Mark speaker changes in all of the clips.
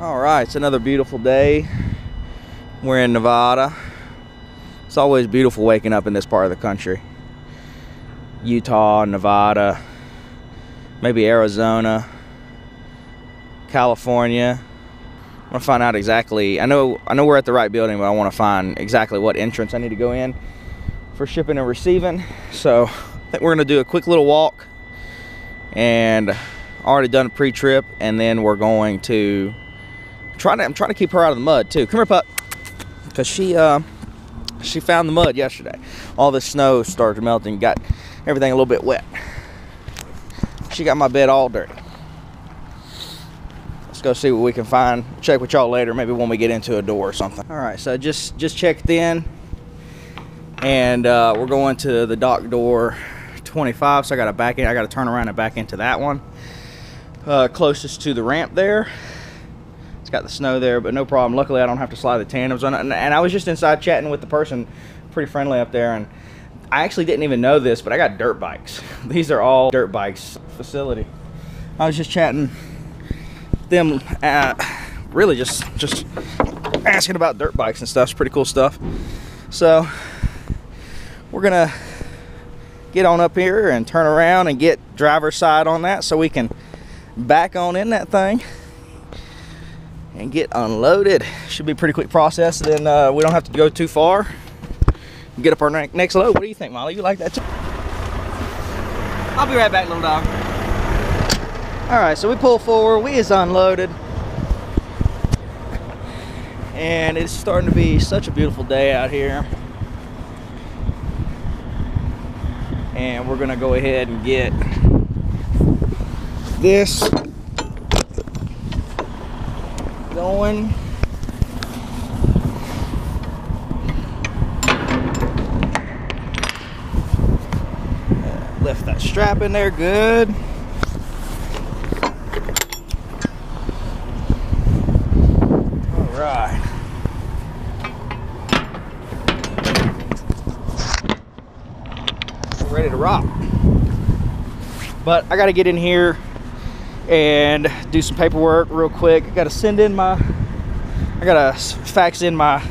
Speaker 1: All right, it's another beautiful day. We're in Nevada. It's always beautiful waking up in this part of the country. Utah, Nevada, maybe Arizona, California. I want to find out exactly. I know we're at the right building, but I want to find exactly what entrance I need to go in for shipping and receiving. So I think we're going to do a quick little walk, and already done a pre-trip, and then we're going to I'm trying to keep her out of the mud too. Come here, pup, because she found the mud yesterday. All the snow started melting, got everything a little bit wet. She got my bed all dirty. Let's go see what we can find. Check with y'all later, maybe when we get into a door or something. All right, so just checked in, and we're going to the dock door 25. So I got to back in. I got to turn around and back into that one, closest to the ramp there. It's got the snow there, but no problem. Luckily, I don't have to slide the tandems on it. And I was just inside chatting with the person, pretty friendly up there, and I actually didn't even know this, but I got dirt bikes. These are all dirt bikes facility. I was just chatting them, really just asking about dirt bikes and stuff. It's pretty cool stuff. So we're gonna get on up here and turn around and get driver's side on that, so we can back on in that thing and get unloaded. Should be a pretty quick process. Then we don't have to go too far. Get up our next load. What do you think, Molly? You like that too? I'll be right back, little dog. All right, so we pull forward. We is unloaded, and it's starting to be such a beautiful day out here. And we're gonna go ahead and get this going. Lift that strap in there, good. All right. We're ready to rock. But I gotta get in here and do some paperwork real quick. I gotta fax in my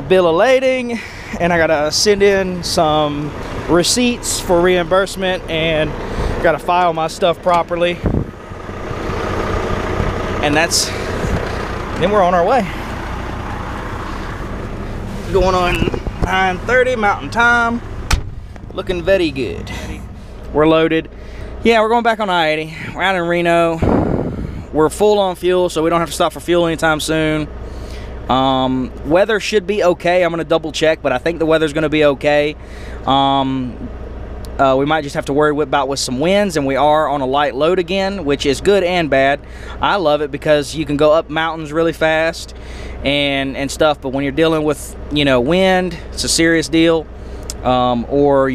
Speaker 1: bill of lading, and I gotta send in some receipts for reimbursement, and gotta file my stuff properly. And then we're on our way. Going on 9:30 Mountain Time. Looking very good. We're loaded. Yeah, we're going back on I-80. We're out in Reno. We're full on fuel, so we don't have to stop for fuel anytime soon. Weather should be okay. I'm going to double check, but I think the weather's going to be okay. We might just have to worry about with some winds, and we are on a light load again, which is good and bad. I love it because you can go up mountains really fast and stuff, but when you're dealing with, wind, it's a serious deal. Or,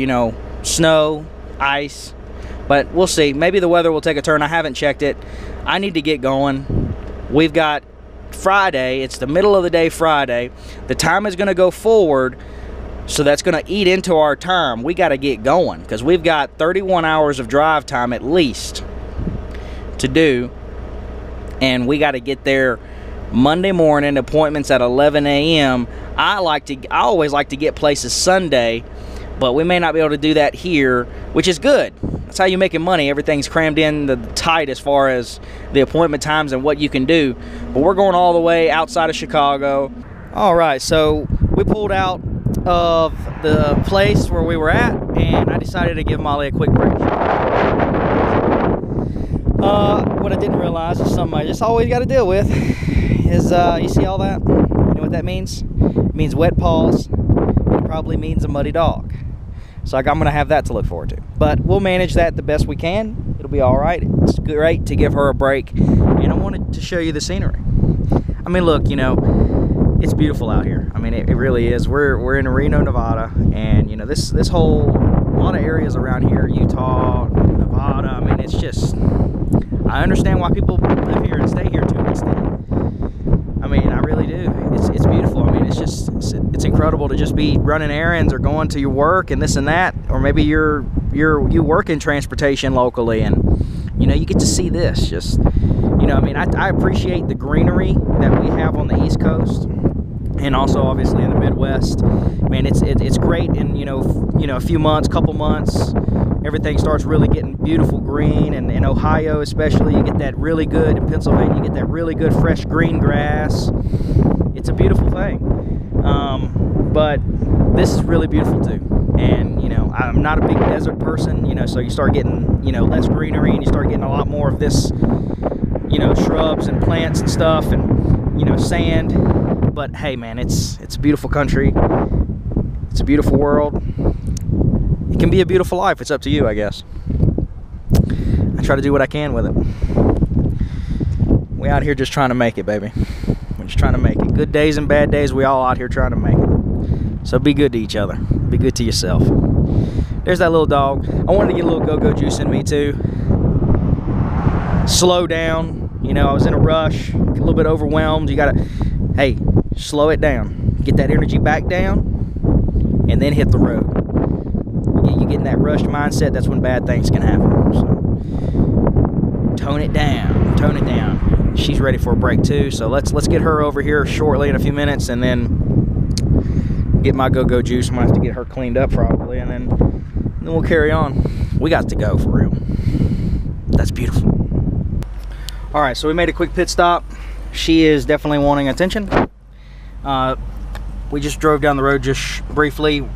Speaker 1: snow, ice. But we'll see. Maybe the weather will take a turn. I haven't checked it. I need to get going. We've got Friday. It's the middle of the day Friday. The time is going to go forward, so that's going to eat into our time. We got to get going because we've got 31 hours of drive time at least to do. And we got to get there Monday morning. Appointments at 11 a.m. I always like to get places Sunday, but we may not be able to do that here, which is good. That's how you're making money. Everything's crammed in the tight as far as the appointment times and what you can do. But we're going all the way outside of Chicago. All right, so we pulled out of the place where we were at, and I decided to give Molly a quick break. What I didn't realize is something I just always got to deal with is, you see all that? You know what that means? It means wet paws. It probably means a muddy dog. So I'm going to have that to look forward to. But we'll manage that the best we can. It'll be all right. It's great to give her a break. And I wanted to show you the scenery. I mean, look, it's beautiful out here. I mean, it really is. We're in Reno, Nevada. And, this whole, a lot of areas around here, Utah, Nevada. I mean, it's just, I understand why people live here and stay here to an extent. I mean, I really do. It's beautiful. I mean, it's incredible to just be running errands or going to your work and this and that, or maybe you work in transportation locally, and you know, you get to see this. Just, you know, I mean, I appreciate the greenery that we have on the East Coast, and also obviously in the Midwest. Man, it's great in, you know, a few months, couple months, everything starts really getting beautiful green. And in Ohio especially, you get that really good, in Pennsylvania, you get that really good fresh green grass. It's a beautiful thing. But this is really beautiful too. And, you know, I'm not a big desert person, you know, so you start getting, you know, less greenery, and you start getting a lot more of this, you know, shrubs and plants and stuff, and, you know, sand. But hey, man, it's a beautiful country. It's a beautiful world. It can be a beautiful life. It's up to you, I guess. I try to do what I can with it. We out here just trying to make it, baby. We're just trying to make it. Good days and bad days, we all out here trying to make it. So be good to each other. Be good to yourself. There's that little dog. I wanted to get a little go-go juice in me too. Slow down. You know, I was in a rush, a little bit overwhelmed. You gotta, hey, slow it down. Get that energy back down, and then hit the road. You get in that rushed mindset, that's when bad things can happen. So tone it down, tone it down. She's ready for a break too, so let's get her over here shortly in a few minutes, and then get my go-go juice. I'm gonna have to get her cleaned up probably, and then we'll carry on. We got to go for real. That's beautiful. All right, so we made a quick pit stop. She is definitely wanting attention. We just drove down the road just briefly.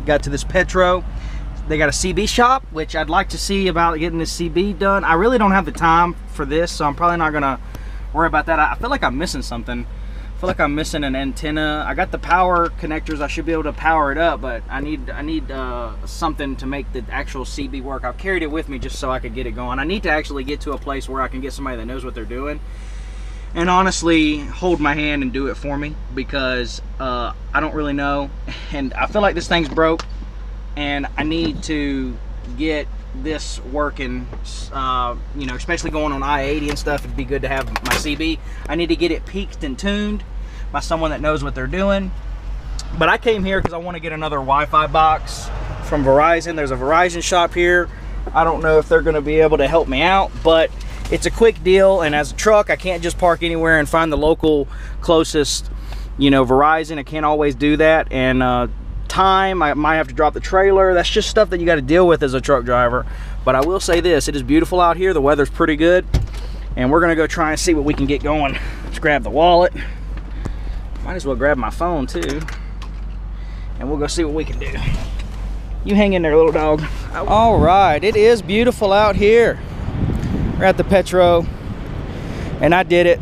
Speaker 1: Got to this Petro. They got a CB shop, which I'd like to see about getting this CB done. I really don't have the time for this, so I'm probably not gonna worry about that. I feel like I'm missing something. I feel like I'm missing an antenna. I got the power connectors. I should be able to power it up, but I need something to make the actual CB work. I've carried it with me just so I could get it going. I need to actually get to a place where I can get somebody that knows what they're doing and honestly hold my hand and do it for me, because I don't really know, and I feel like this thing's broke, and I need to get this working. You know, especially going on I-80 and stuff, it'd be good to have my CB. I need to get it peaked and tuned by someone that knows what they're doing. But I came here because I want to get another Wi-Fi box from Verizon. There's a Verizon shop here. I don't know if they're going to be able to help me out, but it's a quick deal, and as a truck I can't just park anywhere and find the local closest, you know, Verizon. I can't always do that, and time, I might have to drop the trailer. That's just stuff that you got to deal with as a truck driver. But I will say this, it is beautiful out here. The weather's pretty good, and we're gonna go try and see what we can get going. Let's grab the wallet. Might as well grab my phone too, and we'll go see what we can do. You hang in there, little dog. All right, it is beautiful out here. We're at the Petro, and I did it.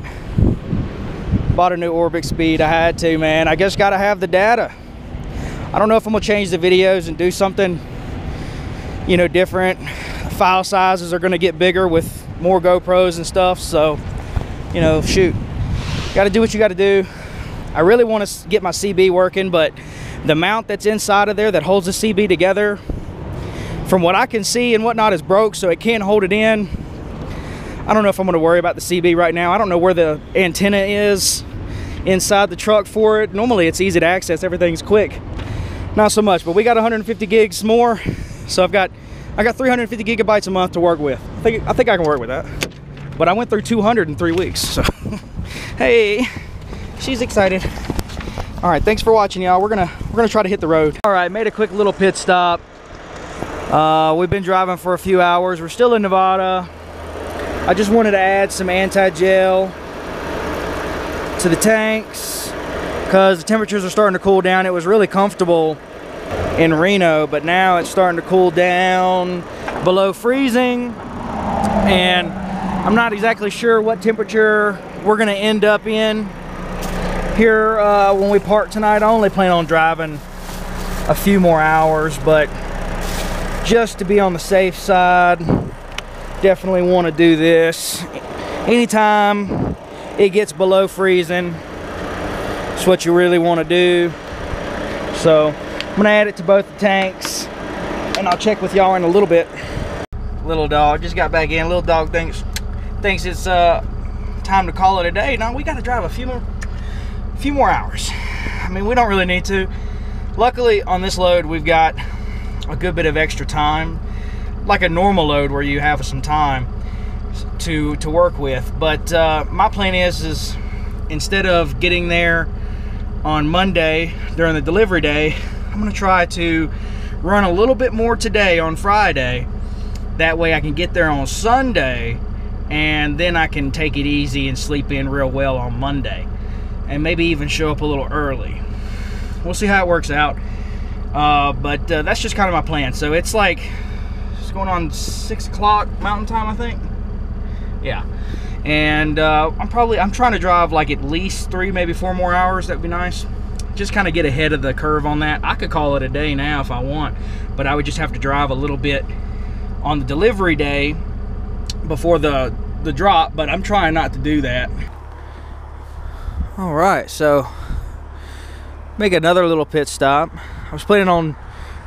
Speaker 1: Bought a new Orbic Speed. I had to, man. I just gotta have the data. I don't know if I'm gonna change the videos and do something, you know, different. File sizes are gonna get bigger with more GoPros and stuff, so, you know, shoot. Gotta do what you gotta do. I really wanna get my CB working, but the mount that's inside of there that holds the CB together, from what I can see and whatnot, is broke, so it can't hold it in. I don't know if I'm gonna worry about the CB right now. I don't know where the antenna is inside the truck for it. Normally it's easy to access, everything's quick. Not so much, but we got 150 gigs more, so I got 350 gigabytes a month to work with. I think I can work with that. But I went through 200 in 3 weeks, so hey, she's excited. All right, thanks for watching, y'all. We're gonna try to hit the road. All right, made a quick little pit stop. We've been driving for a few hours. We're still in Nevada. I just wanted to add some anti-gel to the tanks because the temperatures are starting to cool down. It was really comfortable in Reno, but now it's starting to cool down below freezing, and I'm not exactly sure what temperature we're gonna end up in here when we park tonight. I only plan on driving a few more hours, but just to be on the safe side, definitely want to do this. Anytime it gets below freezing, it's what you really want to do. So I'm gonna add it to both the tanks, and I'll check with y'all in a little bit. Little dog just got back in. Little dog thinks it's time to call it a day. No, we got to drive a few more hours. I mean, we don't really need to. Luckily on this load we've got a good bit of extra time, like a normal load where you have some time. to work with. But my plan is instead of getting there on Monday during the delivery day, I'm gonna try to run a little bit more today on Friday. That way I can get there on Sunday, and then I can take it easy and sleep in real well on Monday, and maybe even show up a little early. We'll see how it works out. But that's just kind of my plan. So it's like, it's going on 6 o'clock Mountain Time, I think. Yeah. And I'm trying to drive like at least 3, maybe 4 more hours. That'd be nice. Just kind of get ahead of the curve on that. I could call it a day now if I want, but I would just have to drive a little bit on the delivery day before the drop, but I'm trying not to do that. All right, so make another little pit stop. I was planning on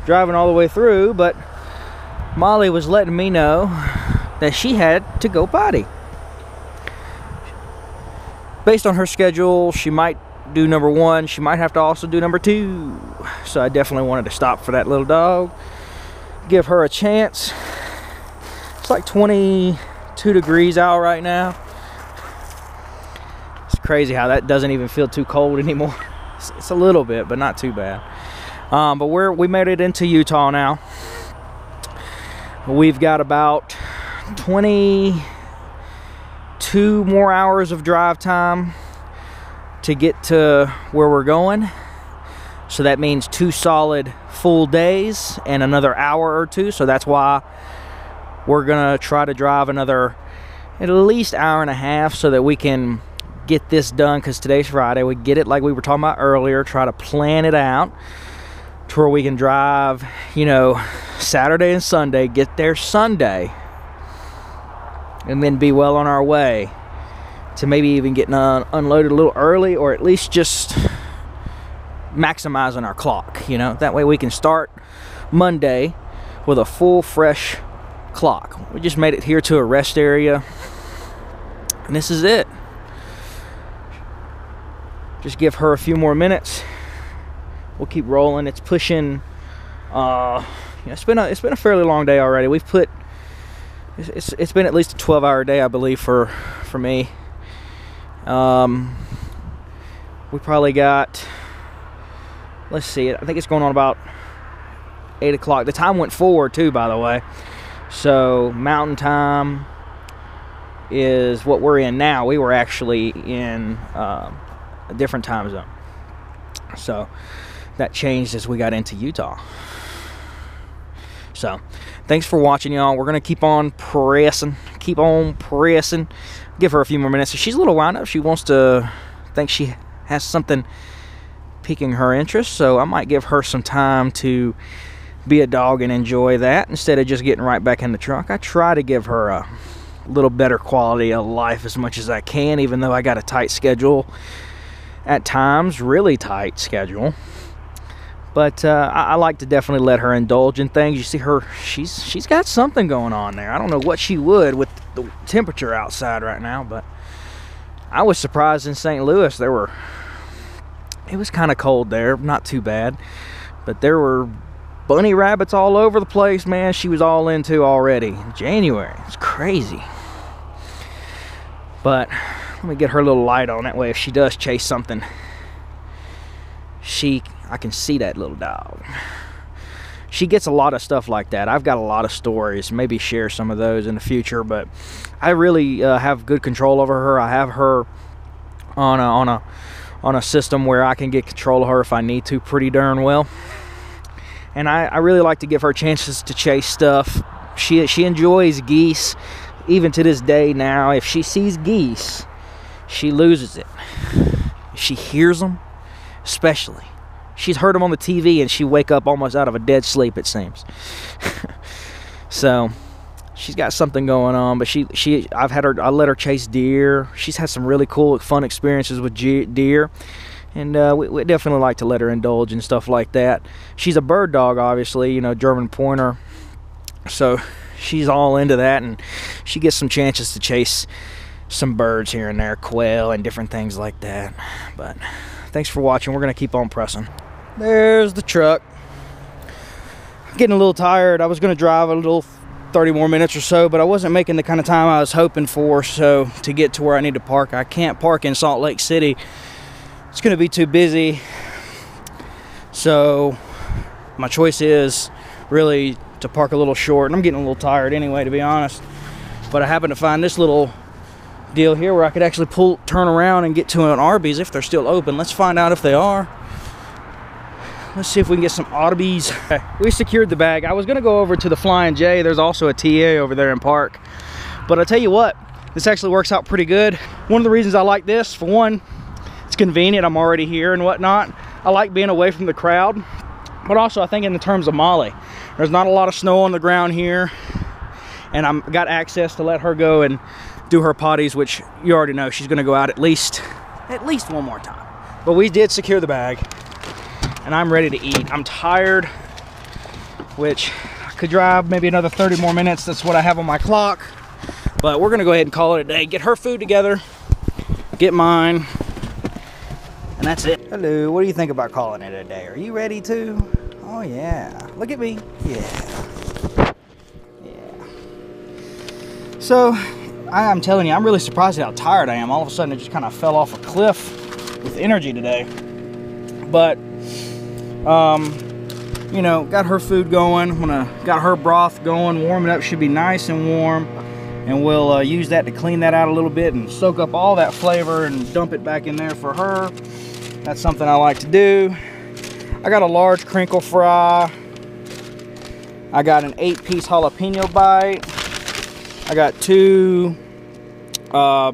Speaker 1: driving all the way through, but Molly was letting me know that she had to go potty. Based on her schedule, she might do number 1. She might have to also do number 2. So I definitely wanted to stop for that little dog, give her a chance. It's like 22 degrees out right now. It's crazy how that doesn't even feel too cold anymore. It's a little bit, but not too bad. But we made it into Utah now. We've got about 22 more hours of drive time to get to where we're going. So that means 2 solid full days and another hour or 2. So that's why we're gonna try to drive another at least hour and a half so that we can get this done, because today's Friday. We get it like we were talking about earlier, try to plan it out to where we can drive, you know, Saturday and Sunday, get there Sunday, and then be well on our way to maybe even getting unloaded a little early, or at least just maximizing our clock, you know. That way we can start Monday with a full fresh clock. We just made it here to a rest area, and this is it. Just give her a few more minutes. We'll keep rolling. It's pushing. It's been a fairly long day already. We've put. It's been at least a 12-hour day, I believe, for me. We probably got. Let's see. I think it's going on about 8 o'clock. The time went forward too, by the way. So Mountain Time is what we're in now. We were actually in a different time zone. So that changed as we got into Utah. So thanks for watching, y'all. We're gonna keep on pressing. Give her a few more minutes. She's a little wound up. She wants to think she has something piquing her interest, so I might give her some time to be a dog and enjoy that instead of just getting right back in the truck. I try to give her a little better quality of life as much as I can, even though I got a tight schedule at times, really tight schedule. But I like to definitely let her indulge in things. You see her, she's got something going on there. I don't know what she would with the temperature outside right now, but I was surprised in St. Louis. It was kind of cold there, not too bad, but there were bunny rabbits all over the place, man. She was all into already. January, it's crazy. But let me get her little light on, that way if she does chase something, I can see that little dog. She gets a lot of stuff like that. I've got a lot of stories, maybe share some of those in the future, but I really have good control over her. I have her on a system where I can get control of her if I need to pretty darn well. And I really like to give her chances to chase stuff. She enjoys geese. Even to this day now, if she sees geese, she loses it. If she hears them, especially. She's heard them on the TV and she wake up almost out of a dead sleep, it seems. So she's got something going on, but I let her chase deer. She's had some really cool, fun experiences with deer. And we definitely like to let her indulge in stuff like that. She's a bird dog, obviously, you know, German pointer. So she's all into that, and she gets some chances to chase some birds here and there, quail and different things like that. But thanks for watching. We're going to keep on pressing. There's the truck. I'm getting a little tired. I was going to drive a little 30 more minutes or so, but I wasn't making the kind of time I was hoping for. So to get to where I need to park, I can't park in Salt Lake City. It's going to be too busy. So my choice is really to park a little short, and I'm getting a little tired anyway, to be honest. But I happen to find this little deal here where I could actually turn around and get to an Arby's if they're still open. Let's find out if they are. Let's see if we can get some Arby's. Okay, we secured the bag. I was gonna go over to the Flying J. There's also a TA over there in Park. But I'll tell you what, this actually works out pretty good. One of the reasons I like this, for one, it's convenient. I'm already here and whatnot. I like being away from the crowd. But also I think in the terms of Molly, there's not a lot of snow on the ground here. And I've got access to let her go and do her potties, which you already know she's gonna go out at least one more time. But we did secure the bag, and I'm ready to eat. I'm tired, which I could drive maybe another 30 more minutes. That's what I have on my clock. But we're gonna go ahead and call it a day. Get her food together, get mine, and that's it. Hello, what do you think about calling it a day? Are you ready to? Oh yeah, look at me. Yeah. So, I'm telling you, I'm really surprised at how tired I am. All of a sudden, I just kind of fell off a cliff with energy today. But, you know, got her food going. Got her broth going. Warming up, should be nice and warm. And we'll use that to clean that out a little bit and soak up all that flavor and dump it back in there for her. That's something I like to do. I got a large crinkle fry. I got an 8-piece jalapeno bite. I got 2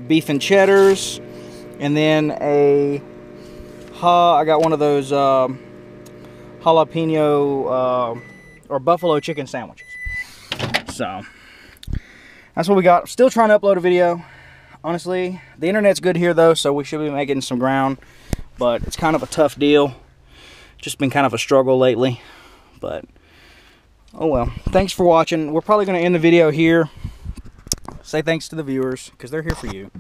Speaker 1: beef and cheddars, and then I got one of those jalapeno or buffalo chicken sandwiches. So that's what we got. Still trying to upload a video. Honestly, the internet's good here though, so we should be making some ground, but it's kind of a tough deal. Just been kind of a struggle lately, but oh well. Thanks for watching. We're probably going to end the video here. Say thanks to the viewers, because they're here for you.